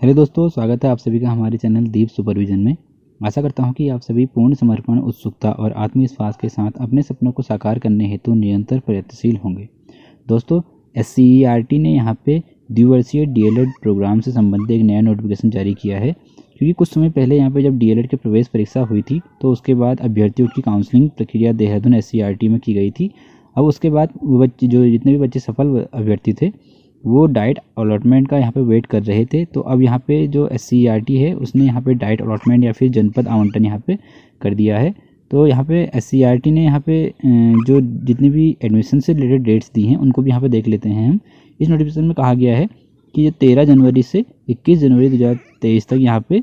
Hello दोस्तों, स्वागत है आप सभी का हमारे चैनल दीप सुपरविजन में। आशा करता हूं कि आप सभी पूर्ण समर्पण, उत्सुकता और आत्मविश्वास के साथ अपने सपनों को साकार करने हेतु निरंतर प्रयत्नशील होंगे। दोस्तों, SCERT ने यहां पे द्विवर्षीय DLED प्रोग्राम से संबंधित एक नया नोटिफिकेशन जारी किया है। क्योंकि कुछ समय पहले यहाँ पे जब DLED की प्रवेश परीक्षा हुई थी तो उसके बाद अभ्यर्थियों की काउंसलिंग प्रक्रिया देहरादून SCERT में की गई थी। अब उसके बाद वो बच्चे जो जितने भी बच्चे सफल अभ्यर्थी थे वो डाइट अलॉटमेंट का यहाँ पे वेट कर रहे थे। तो अब यहाँ पे जो SCERT है उसने यहाँ पे डाइट अलॉटमेंट या फिर जनपद आवंटन यहाँ पे कर दिया है। तो यहाँ पे SCERT ने यहाँ पे जो जितनी भी एडमिशन से रिलेटेड डेट्स दी हैं उनको भी यहाँ पे देख लेते हैं हम। इस नोटिफिकेशन में कहा गया है कि ये 13 जनवरी से 21 जनवरी 2023 तक यहाँ पे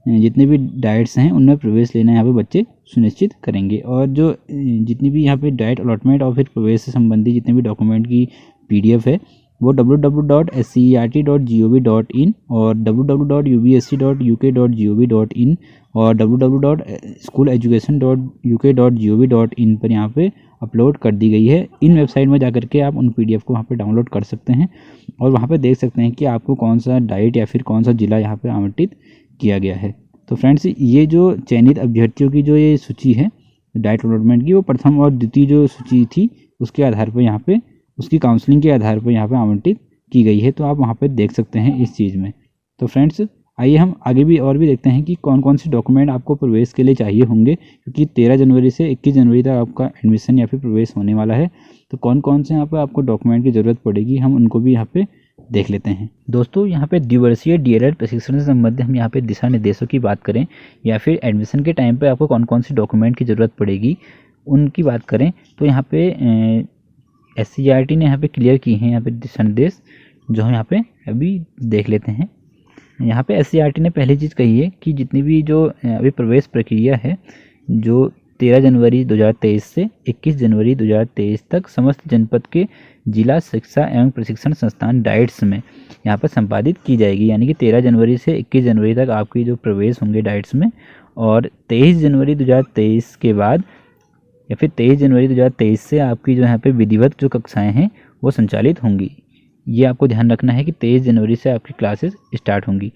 जितने भी डाइट्स हैं उनमें प्रवेश लेना यहाँ पे बच्चे सुनिश्चित करेंगे। और जो जितनी भी यहाँ पे डाइट अलॉटमेंट और फिर प्रवेश से संबंधित जितने भी डॉक्यूमेंट की PDF है वो www.scert.gov.in और www.ubsc.uk.gov.in और www.schooleducation.uk.gov.in पर यहाँ पे अपलोड कर दी गई है। इन वेबसाइट में जाकर के आप उन PDF को वहाँ पे डाउनलोड कर सकते हैं और वहाँ पे देख सकते हैं कि आपको कौन सा डाइट या फिर कौन सा ज़िला यहाँ पे आवंटित किया गया है। तो फ्रेंड्स, ये जो चयनित अभ्यर्थियों की जो ये सूची है डाइट अलॉटमेंट की, वो प्रथम और द्वितीय जो सूची थी उसके आधार पर यहाँ पे उसकी काउंसलिंग के आधार पर यहाँ पे आवंटित की गई है। तो आप वहाँ पे देख सकते हैं इस चीज़ में। तो फ्रेंड्स, आइए हम आगे भी देखते हैं कि कौन कौन से डॉक्यूमेंट आपको प्रवेश के लिए चाहिए होंगे, क्योंकि 13 जनवरी से 21 जनवरी तक आपका एडमिशन या फिर प्रवेश होने वाला है। तो कौन कौन से यहाँ पर आपको डॉक्यूमेंट की ज़रूरत पड़ेगी हम उनको भी यहाँ पे देख लेते हैं। दोस्तों, यहाँ पे द्विवर्षीय DLED प्रशिक्षण से संबंधित हम यहाँ पे दिशा निर्देशों की बात करें या फिर एडमिशन के टाइम पे आपको कौन कौन सी डॉक्यूमेंट की ज़रूरत पड़ेगी उनकी बात करें तो यहाँ पे SCERT ने यहाँ पे क्लियर की हैं यहाँ पे दिशा निर्देश, जो हम यहाँ पे अभी देख लेते हैं। यहाँ पे SCERT ने पहली चीज़ कही है कि जितनी भी जो अभी प्रवेश प्रक्रिया है जो 13 जनवरी 2023 से 21 जनवरी 2023 तक समस्त जनपद के जिला शिक्षा एवं प्रशिक्षण संस्थान डाइट्स में यहाँ पर संपादित की जाएगी। यानी कि 13 जनवरी से 21 जनवरी तक आपकी जो प्रवेश होंगे डाइट्स में, और 23 जनवरी 2023 के बाद या फिर 23 जनवरी 2023 से आपकी जो यहाँ पे विधिवत जो कक्षाएं हैं वो संचालित होंगी। ये आपको ध्यान रखना है कि 23 जनवरी से आपकी क्लासेस स्टार्ट होंगी।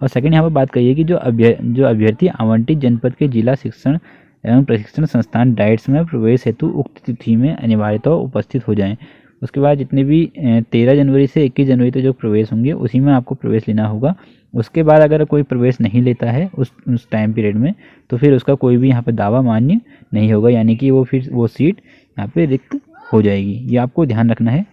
और सेकंड यहाँ पर बात करिए कि जो अभ्यर्थी आवंटित जनपद के जिला शिक्षण एवं प्रशिक्षण संस्थान डाइट्स में प्रवेश हेतु उक्त तिथि में अनिवार्यतः उपस्थित हो जाएं। उसके बाद जितने भी 13 जनवरी से 21 जनवरी तक जो प्रवेश होंगे उसी में आपको प्रवेश लेना होगा। उसके बाद अगर कोई प्रवेश नहीं लेता है उस टाइम पीरियड में तो फिर उसका कोई भी यहाँ पे दावा मान्य नहीं होगा, यानी कि वो सीट यहाँ पे रिक्त हो जाएगी। ये आपको ध्यान रखना है।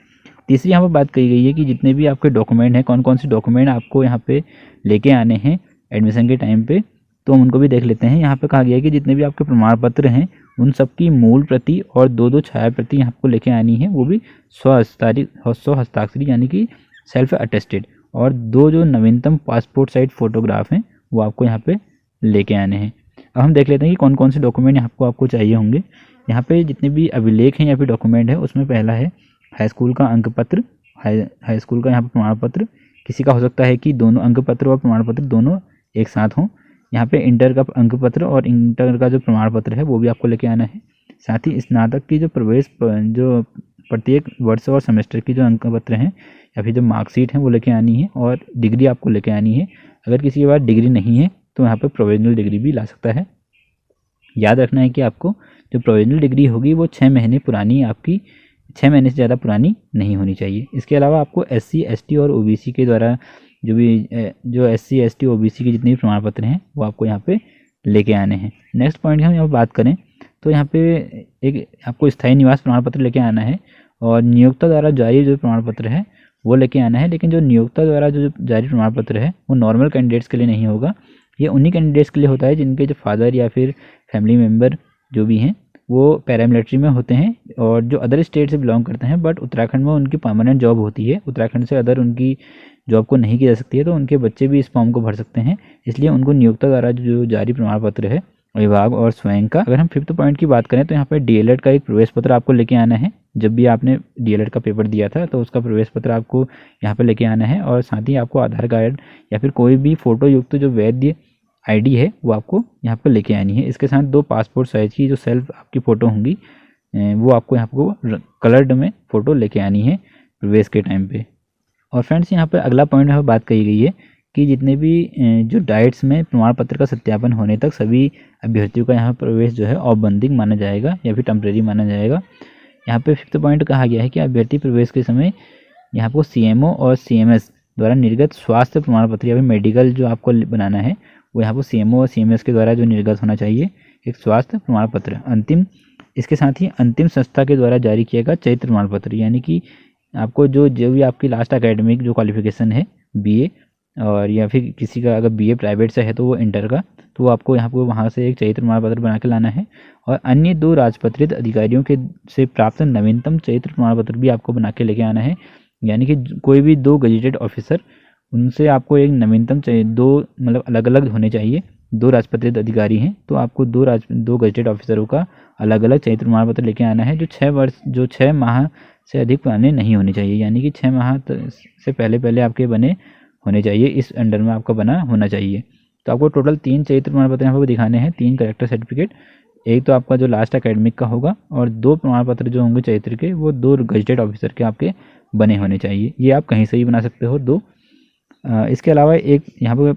तीसरी यहाँ पर बात कही गई है कि जितने भी आपके डॉक्यूमेंट हैं, कौन कौन से डॉक्यूमेंट आपको यहाँ पे लेके आने हैं एडमिशन के टाइम पे, तो हम उनको भी देख लेते हैं। यहाँ पे कहा गया है कि जितने भी आपके प्रमाण पत्र हैं उन सब की मूल प्रति और 2 छाया प्रति आपको लेके आनी है, वो भी स्व हस्ताक्षरी यानी कि सेल्फ अटेस्टेड, और 2 जो नवीनतम पासपोर्ट साइज फोटोग्राफ हैं वो आपको यहाँ पे लेके आने हैं। अब हम देख लेते हैं कि कौन कौन से डॉक्यूमेंट आपको चाहिए होंगे। यहाँ पे जितने भी अभिलेख हैं या फिर डॉक्यूमेंट है उसमें पहला है हाई स्कूल का अंक पत्र, हाई स्कूल का यहाँ पर प्रमाण पत्र। किसी का हो सकता है कि दोनों अंक पत्र और प्रमाण पत्र दोनों एक साथ हों। यहाँ पे इंटर का अंक पत्र और इंटर का जो प्रमाण पत्र है वो भी आपको लेके आना है। साथ ही स्नातक की जो प्रवेश जो प्रत्येक वर्ष और सेमेस्टर की जो अंक पत्र हैं या फिर जो मार्कशीट है वो लेके आनी है, और डिग्री आपको लेके आनी है। अगर किसी के पास डिग्री नहीं है तो यहाँ पे प्रोविजनल डिग्री भी ला सकता है। याद रखना है कि आपको जो प्रोविजनल डिग्री होगी वो 6 महीने पुरानी, आपकी 6 महीने से ज़्यादा पुरानी नहीं होनी चाहिए। इसके अलावा आपको SC ST और OBC के द्वारा जो SC ST OBC के जितने भी प्रमाण पत्र हैं वो आपको यहाँ पे लेके आने हैं। नेक्स्ट पॉइंट हम यहाँ बात करें तो यहाँ पे एक आपको स्थायी निवास प्रमाण पत्र लेके आना है, और नियोक्ता द्वारा जारी जो प्रमाण पत्र है वो लेके आना है। लेकिन जो नियोक्ता द्वारा जो जारी प्रमाण पत्र है वो नॉर्मल कैंडिडेट्स के लिए नहीं होगा, ये उन्हीं कैंडिडेट्स के लिए होता है जिनके जो फादर या फिर फैमिली मेम्बर जो भी हैं वो पैरामिलिट्री में होते हैं और जो अदर स्टेट से बिलोंग करते हैं, बट उत्तराखंड में उनकी परमानेंट जॉब होती है। उत्तराखंड से अदर उनकी जॉब को नहीं की जा सकती है, तो उनके बच्चे भी इस फॉर्म को भर सकते हैं। इसलिए उनको नियोक्ता द्वारा जो जारी प्रमाण पत्र है विभाग और स्वयं का। अगर हम 5th पॉइंट की बात करें तो यहाँ पर DLED का एक प्रवेश पत्र आपको लेके आना है। जब भी आपने DLED का पेपर दिया था तो उसका प्रवेश पत्र आपको यहाँ पे लेके आना है, और साथ ही आपको आधार कार्ड या फिर कोई भी फोटो युक्त जो वैध ID है वो आपको यहाँ पर लेके आनी है। इसके साथ 2 पासपोर्ट साइज की जो सेल्फ आपकी फ़ोटो होंगी वो आपको यहाँ पर कलर्ड में फ़ोटो लेके आनी है प्रवेश के टाइम पे। और फ्रेंड्स, यहाँ पर अगला पॉइंट यहाँ पर बात कही गई है कि जितने भी जो डाइट्स में प्रमाण पत्र का सत्यापन होने तक सभी अभ्यर्थियों का यहाँ प्रवेश जो है औपबंधिक माना जाएगा या फिर टेम्परेरी माना जाएगा। यहाँ पे 5th पॉइंट कहा गया है कि अभ्यर्थी प्रवेश के समय यहाँ पर CMO और CMS द्वारा निर्गत स्वास्थ्य प्रमाण पत्र या फिर मेडिकल जो आपको बनाना है वो यहाँ पर CMO और CMS के द्वारा जो निर्गत होना चाहिए एक स्वास्थ्य प्रमाण पत्र। इसके साथ ही अंतिम संस्था के द्वारा जारी किया गया चयनित प्रमाण पत्र, यानी कि आपको जो भी आपकी लास्ट एकेडमिक जो क्वालिफिकेशन है BA और या फिर किसी का अगर BA प्राइवेट से है तो वो इंटर का, तो वो आपको यहाँ पर वहाँ से एक चयनित प्रमाण पत्र बना के लाना है। और अन्य 2 राजपत्रित अधिकारियों के से प्राप्त नवीनतम चयनित प्रमाण पत्र भी आपको बना के लेके आना है, यानी कि कोई भी 2 गजेटेड ऑफिसर उनसे आपको एक नवीनतम चाहिए, 2 मतलब अलग अलग होने चाहिए। 2 राजपत्रित अधिकारी हैं तो आपको 2 गजेटेड ऑफिसरों का अलग अलग चयनित प्रमाण पत्र लेके आना है जो 6 माह से अधिक पुराने नहीं होने चाहिए, यानी कि 6 माह से पहले आपके बने होने चाहिए, इस अंडर में आपका बना होना चाहिए। तो आपको टोटल 3 चयनित प्रमाण पत्र यहाँ पर दिखाने हैं, 3 कैरेक्टर सर्टिफिकेट, एक तो आपका जो लास्ट एकेडमिक का होगा और 2 प्रमाण पत्र जो होंगे चरित्र के वो 2 गजेटेड ऑफिसर के आपके बने होने चाहिए। ये आप कहीं से भी बना सकते हो 2। इसके अलावा एक यहाँ पर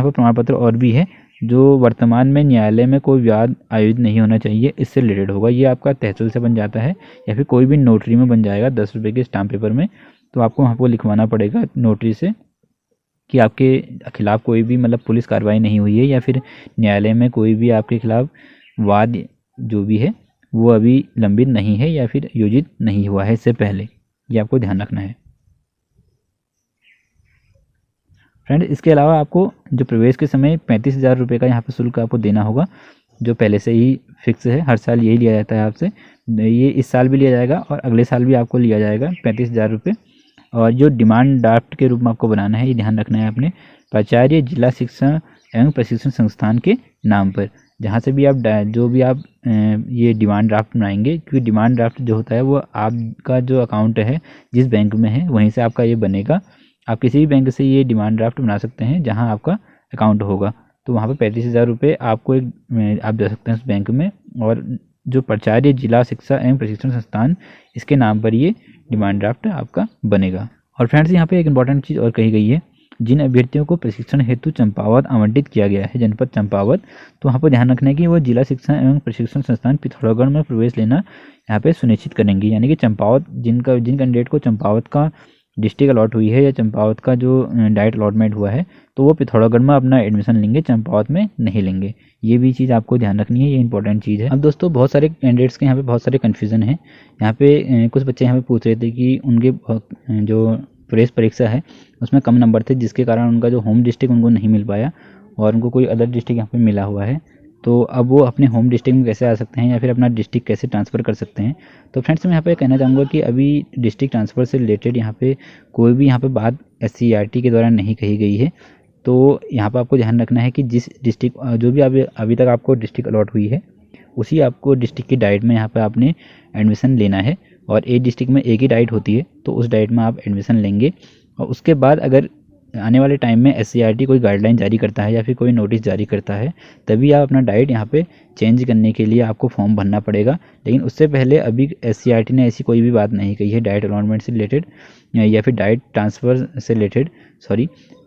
प्रमाण पत्र और भी है जो वर्तमान में न्यायालय में कोई विवाद आयोजित नहीं होना चाहिए, इससे रिलेटेड होगा। ये आपका तहसील से बन जाता है या फिर कोई भी नोटरी में बन जाएगा 10 रुपये के स्टाम्प पेपर में। तो आपको वहाँ पर लिखवाना पड़ेगा नोटरी से कि आपके खिलाफ़ कोई भी मतलब पुलिस कार्रवाई नहीं हुई है या फिर न्यायालय में कोई भी आपके खिलाफ़ वाद जो भी है वो अभी लंबित नहीं है या फिर योजित नहीं हुआ है इससे पहले, ये आपको ध्यान रखना है फ्रेंड। इसके अलावा आपको जो प्रवेश के समय 35,000 रुपये का यहाँ पर शुल्क आपको देना होगा, जो पहले से ही फिक्स है, हर साल यही लिया जाता है आपसे। ये इस साल भी लिया जाएगा और अगले साल भी आपको लिया जाएगा 35,000 रुपये। और जो डिमांड ड्राफ्ट के रूप में आपको बनाना है, ये ध्यान रखना है अपने प्राचार्य जिला शिक्षा एवं प्रशिक्षण संस्थान के नाम पर, जहाँ से भी आप ये डिमांड ड्राफ्ट बनाएंगे, क्योंकि डिमांड ड्राफ्ट जो होता है वो आपका जो अकाउंट है जिस बैंक में है वहीं से आपका ये बनेगा। आप किसी भी बैंक से ये डिमांड ड्राफ्ट बना सकते हैं जहाँ आपका अकाउंट होगा, तो वहाँ पर 35,000 रुपये आपको आप दे सकते हैं उस बैंक में। और जो प्राचार्य जिला शिक्षा एवं प्रशिक्षण संस्थान इसके नाम पर ये डिमांड ड्राफ्ट आपका बनेगा। और फ्रेंड्स यहाँ पे एक इंपॉर्टेंट चीज़ और कही गई है, जिन अभ्यर्थियों को प्रशिक्षण हेतु चंपावत आवंटित किया गया है, जनपद चंपावत, तो वहाँ पर ध्यान रखना है कि वो जिला शिक्षा एवं प्रशिक्षण संस्थान पिथौरागढ़ में प्रवेश लेना यहाँ पे सुनिश्चित करेंगे। यानी कि चंपावत जिन कैंडिडेट को चंपावत का डिस्ट्रिक्ट अलॉट हुई है या चंपावत का जो डाइट अलॉटमेंट हुआ है तो वो पिथौरागढ़ में अपना एडमिशन लेंगे, चंपावत में नहीं लेंगे। ये भी चीज़ आपको ध्यान रखनी है, ये इंपॉर्टेंट चीज़ है। अब दोस्तों बहुत सारे कैंडिडेट्स के यहाँ पे बहुत सारे कन्फ्यूज़न है। यहाँ पे कुछ बच्चे यहाँ पे पूछ रहे थे कि उनके जो प्रवेश परीक्षा है उसमें कम नंबर थे, जिसके कारण उनका जो होम डिस्ट्रिक्ट उनको नहीं मिल पाया और उनको कोई अदर डिस्ट्रिक्ट यहाँ पे मिला हुआ है। तो अब वो अपने होम डिस्ट्रिक्ट में कैसे आ सकते हैं या फिर अपना डिस्ट्रिक्ट कैसे ट्रांसफ़र कर सकते हैं। तो फ्रेंड्स मैं यहाँ पे कहना चाहूँगा कि अभी डिस्ट्रिक्ट ट्रांसफ़र से रिलेटेड यहाँ पे कोई भी यहाँ पे बात SCERT के द्वारा नहीं कही गई है। तो यहाँ पर आपको ध्यान रखना है कि जिस डिस्ट्रिक्ट जो भी अभी तक आपको डिस्ट्रिक्ट अलॉट हुई है उसी आपको डिस्ट्रिक्ट की डाइट में यहाँ पर आपने एडमिशन लेना है। और एक डिस्ट्रिक्ट में एक ही डाइट होती है तो उस डाइट में आप एडमिशन लेंगे। और उसके बाद अगर आने वाले टाइम में SCERT कोई गाइडलाइन जारी करता है या फिर कोई नोटिस जारी करता है तभी आप अपना डाइट यहाँ पे चेंज करने के लिए आपको फॉर्म भरना पड़ेगा। लेकिन उससे पहले अभी SCERT ने ऐसी कोई भी बात नहीं कही है डाइट अलॉटमेंट से रिलेटेड या फिर डाइट ट्रांसफ़र से रिलेटेड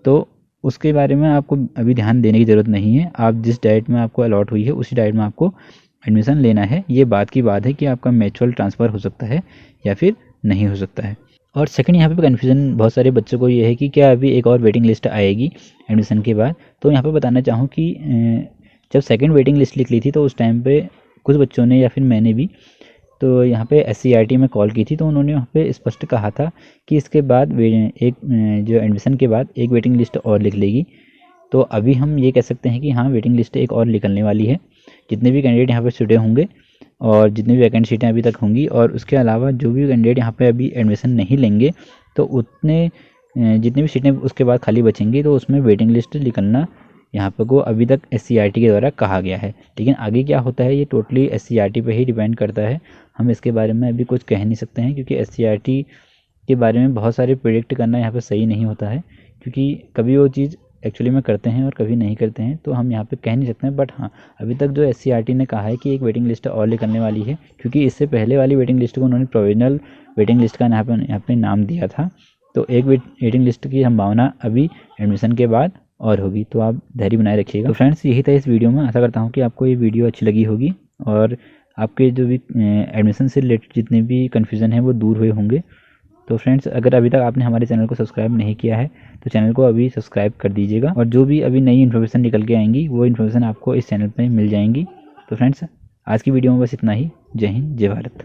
तो उसके बारे में आपको अभी ध्यान देने की ज़रूरत नहीं है। आप जिस डाइट में आपको अलॉट हुई है उसी डाइट में आपको एडमिशन लेना है। ये बात की बात है कि आपका म्यूचुअल ट्रांसफ़र हो सकता है या फिर नहीं हो सकता है। और सेकंड यहाँ पे कन्फ्यूज़न बहुत सारे बच्चों को ये है कि क्या अभी एक और वेटिंग लिस्ट आएगी एडमिशन के बाद। तो यहाँ पे बताना चाहूँ कि जब सेकंड वेटिंग लिस्ट लिख ली थी तो उस टाइम पे कुछ बच्चों ने या फिर मैंने भी तो यहाँ पे SCERT में कॉल की थी, तो उन्होंने वहाँ पे स्पष्ट कहा था कि इसके बाद एक जो एडमिशन के बाद एक वेटिंग लिस्ट और लिख लेगी। तो अभी हम ये कह सकते हैं कि हाँ वेटिंग लिस्ट एक और निकलने वाली है। जितने भी कैंडिडेट यहाँ पर छुटे होंगे और जितनी भी वैकेंट सीटें अभी तक होंगी और उसके अलावा जो भी कैंडिडेट यहाँ पे अभी एडमिशन नहीं लेंगे तो उतने जितनी भी सीटें उसके बाद खाली बचेंगी तो उसमें वेटिंग लिस्ट निकलना यहाँ पर को अभी तक SCERT के द्वारा कहा गया है। लेकिन आगे क्या होता है ये टोटली SCERT पे ही डिपेंड करता है। हम इसके बारे में अभी कुछ कह नहीं सकते हैं क्योंकि SCERT के बारे में बहुत सारे प्रेडिक्ट करना यहाँ पर सही नहीं होता है, क्योंकि कभी वो चीज़ एक्चुअली में करते हैं और कभी नहीं करते हैं, तो हम यहाँ पे कह नहीं सकते हैं। बट हाँ अभी तक जो SCERT ने कहा है कि एक वेटिंग लिस्ट और निकलने वाली है, क्योंकि इससे पहले वाली वेटिंग लिस्ट को उन्होंने प्रोविजनल वेटिंग लिस्ट का यहाँ पे नाम दिया था तो एक वेटिंग लिस्ट की संभावना अभी एडमिशन के बाद और होगी, तो आप धैर्य बनाए रखिएगा। तो फ्रेंड्स यही था इस वीडियो में। आशा करता हूँ कि आपको ये वीडियो अच्छी लगी होगी और आपके जो भी एडमिशन से रिलेटेड जितने भी कन्फ्यूज़न है वो दूर हुए होंगे। तो फ्रेंड्स अगर अभी तक आपने हमारे चैनल को सब्सक्राइब नहीं किया है तो चैनल को अभी सब्सक्राइब कर दीजिएगा, और जो भी अभी नई इन्फॉर्मेशन निकल के आएंगी वो इन्फॉर्मेशन आपको इस चैनल पर मिल जाएंगी। तो फ्रेंड्स आज की वीडियो में बस इतना ही। जय हिंद, जय भारत।